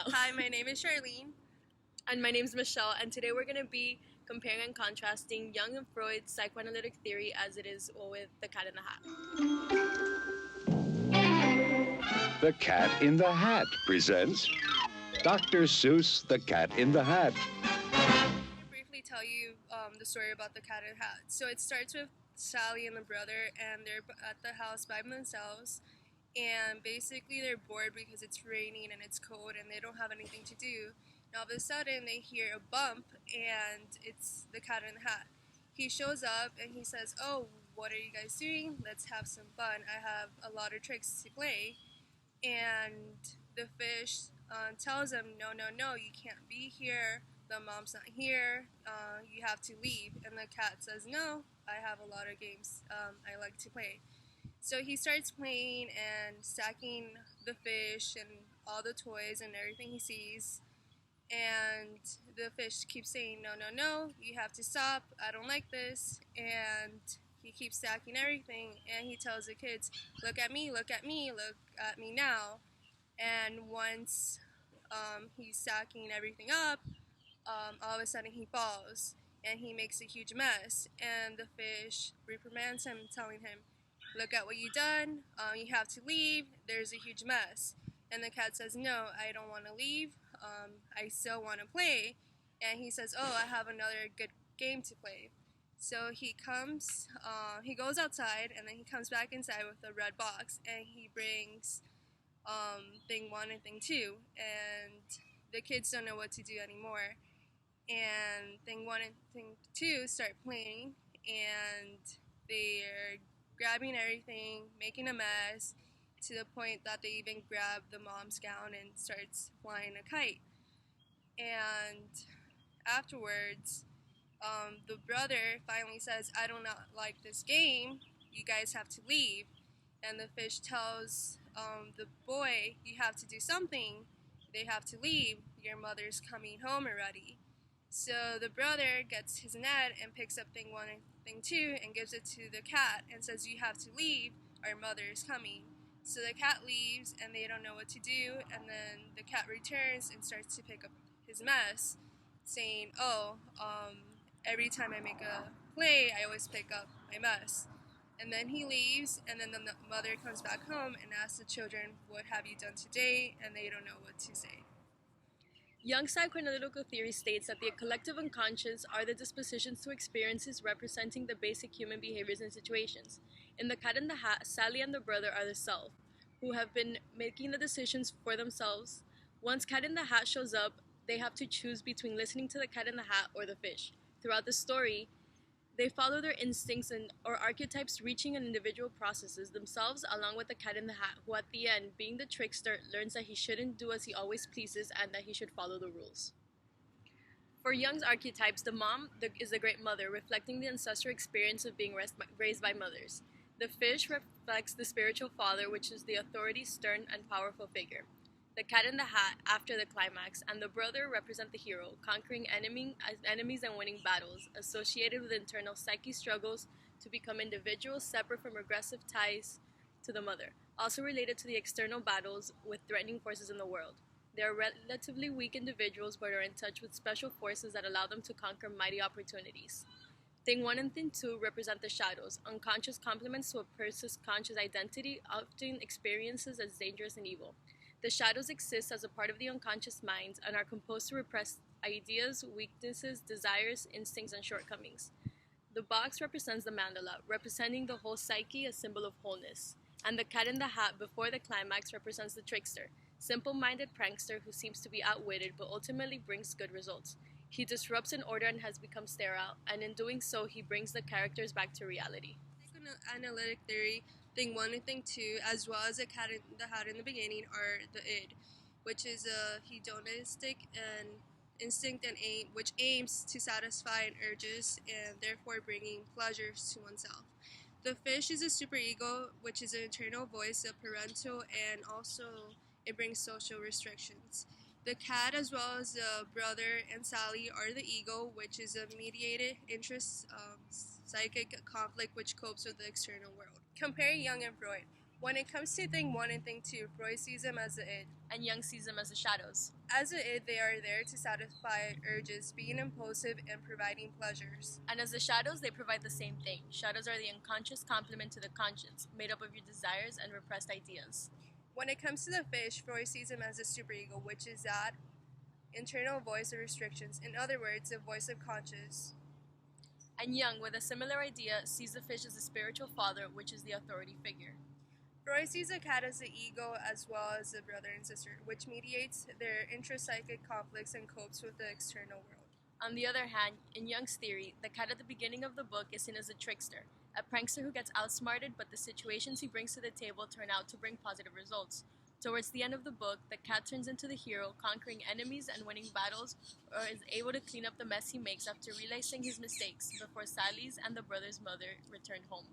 now. Hi, my name is Charlene. And my name's Michelle, and today we're going to be comparing and contrasting Jung and Freud's psychoanalytic theory as it is with The Cat in the Hat. The Cat in the Hat presents Dr. Seuss, The Cat in the Hat. I'm going to briefly tell you the story about The Cat in the Hat. So it starts with Sally and the brother, and they're at the house by themselves. And basically they're bored because it's raining and it's cold and they don't have anything to do. And all of a sudden they hear a bump and it's the Cat in the Hat. He shows up and he says, "Oh, what are you guys doing? Let's have some fun. I have a lot of tricks to play." And the fish tells him, "No, no, no, you can't be here. The mom's not here. You have to leave." And the cat says, "No, I have a lot of games I like to play." So he starts playing and stacking the fish and all the toys and everything he sees. And the fish keeps saying, "No, no, no, you have to stop. I don't like this." And he keeps stacking everything. And he tells the kids, "Look at me, look at me, look at me now." And once he's stacking everything up, all of a sudden he falls. And he makes a huge mess. And the fish reprimands him, telling him, "Look at what you've done. You have to leave. There's a huge mess." And the cat says, "No, I don't want to leave. I still want to play." And he says, "Oh, I have another good game to play." So he goes outside, and then he comes back inside with a red box, and he brings thing one and thing two. And the kids don't know what to do anymore. And thing one and thing two start playing, and they're grabbing everything, making a mess, to the point that they even grab the mom's gown and starts flying a kite. And afterwards, the brother finally says, "I do not like this game. You guys have to leave." And the fish tells the boy, "You have to do something. They have to leave. Your mother's coming home already." So the brother gets his net and picks up thing one and thing two and gives it to the cat and says, "You have to leave, our mother is coming." So the cat leaves and they don't know what to do, and then the cat returns and starts to pick up his mess, saying, "Oh, every time I make a play, I always pick up my mess." And then he leaves, and then the mother comes back home and asks the children, "What have you done today?" And they don't know what to say. Jung's psychoanalytical theory states that the collective unconscious are the dispositions to experiences representing the basic human behaviors and situations. In The Cat in the Hat, Sally and the brother are the self, who have been making the decisions for themselves. Once Cat in the Hat shows up, they have to choose between listening to the cat in the hat or the fish. Throughout the story, they follow their instincts or archetypes, reaching an individual processes themselves along with the cat in the hat, who at the end, being the trickster, learns that he shouldn't do as he always pleases and that he should follow the rules. For Jung's archetypes, the mom is the great mother, reflecting the ancestral experience of being raised by mothers. The fish reflects the spiritual father, which is the authority, stern, and powerful figure. The cat in the hat, after the climax, and the brother represent the hero, conquering enemies and winning battles, associated with internal psyche struggles to become individuals separate from regressive ties to the mother, also related to the external battles with threatening forces in the world. They are relatively weak individuals but are in touch with special forces that allow them to conquer mighty opportunities. Thing 1 and Thing 2 represent the shadows, unconscious complements to a person's conscious identity, often experiences as dangerous and evil. The shadows exist as a part of the unconscious mind and are composed to repress ideas, weaknesses, desires, instincts, and shortcomings. The box represents the mandala, representing the whole psyche, a symbol of wholeness. And the cat in the hat before the climax represents the trickster, simple-minded prankster who seems to be outwitted but ultimately brings good results. He disrupts an order and has become sterile, and in doing so, he brings the characters back to reality. Psychoanalytic theory, thing one and thing two, as well as the cat in the hat in the beginning, are the id, which is a hedonistic and instinct and aim, which aims to satisfy an urges and therefore bringing pleasures to oneself. The fish is a superego, which is an internal voice of parental, and also it brings social restrictions. The cat, as well as the brother and Sally, are the ego, which is a mediated interest, psychic conflict which copes with the external world. Compare Jung and Freud. When it comes to thing 1 and thing 2, Freud sees them as the id. and Jung sees them as the shadows. As the id, they are there to satisfy urges, being impulsive and providing pleasures. And as the shadows, they provide the same thing. Shadows are the unconscious complement to the conscious, made up of your desires and repressed ideas. When it comes to the fish, Freud sees them as the superego, which is that internal voice of restrictions. In other words, the voice of conscience. And Jung, with a similar idea, sees the fish as the spiritual father, which is the authority figure. Freud sees the cat as the ego as well as the brother and sister, which mediates their intrapsychic conflicts and copes with the external world. On the other hand, in Jung's theory, the cat at the beginning of the book is seen as a trickster, a prankster who gets outsmarted, but the situations he brings to the table turn out to bring positive results. Towards the end of the book, the cat turns into the hero, conquering enemies and winning battles, or is able to clean up the mess he makes after realizing his mistakes before Sally's and the brother's mother return home.